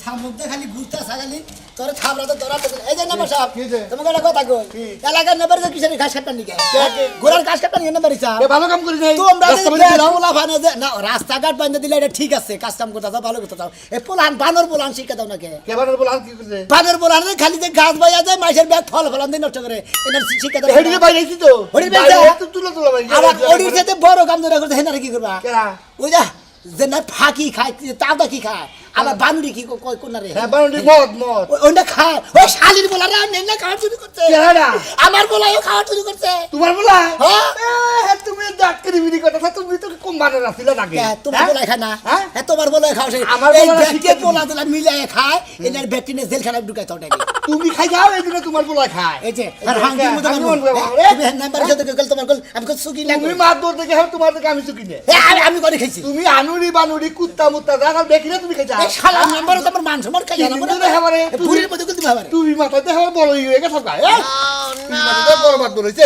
সামুদ্রে খালি ঘুরতে খালি তোর থাবরা তো ধরা এই যে নাম্বার সাহেব তোমাকে একটা কথা কই এলাকার নেবার যে কিসের ঘাস কাটটা নিকে ঘোড়ার ঘাস কাটটা নিয়ে নেবার ইচ্ছা ভালো কাম করি নাই তোমরা রাস্তা বানিয়ে দে না রাস্তাঘাট বানিয়ে দিলে এটা ঠিক আছে কাজ কাম করতে দাও ভালো করতে দাও এই পোলান বানর পোলান শিখে দাও নাকি কে বানর বল আর কি করছে বানর পোলান খালি যে গাছ বাইয়া যায় মাছের ব্যাগ ফল ফলান দিয়ে নষ্ট করে এনার শিখে দাও হেডিকে বাইরেছি তো হরির বাইরে তো তুলা বাইরে আবার ওডির সাথে বড় কাম ধরে করতে হেনারে কি করবা কেরা ওই যা যে না ফাঁকি খায় তাওদা কি খায় আবার বানুরি কি কোন রে হ্যাঁ বানর মদ ওইটা খায় ওই শালির বলা রে নেনা খাওয়ার শুরু করছে কেরা আমার বলাও খাওয়ার শুরু করছে তোমার বলা হ্যাঁ তুমি ডাক্তারি বিড়ি কথা তুমি তো কম বানর আছিলা নাকি তোমার বলাই খায় না হ্যাঁ তোমার বলাই খাও সেই আমার এই বলা ব্যক্তি বলা দিলা মিলাই খায় এনার ব্যক্তিনে জেলখানায় ঢুকায় তো নাকি তুমি খাই যাও এইদিকে তোমার বলা খায় এই যে আর হাঙ্গির মতো তুমি নাম্বার সাথে কল তোমার কল আমি কল সুকি না তুমি মার দৌড় দেখে তোমার থেকে আমি চুকি নে আমি করে খাইছি তুমি আনুরি বানুরি কুত্তা মুত্তা দেখা দেখি না তুমি খাই যাও এই শালা নাম্বার তো আমার মান সম্মান খাই না তুমি হেবারে পুরীর মধ্যে তুমি হেবারে তুমি মাথাতে হেবার বড় হয়ে গেছে সব গায় তুমি মাথাতে বড় মাত ধরেছে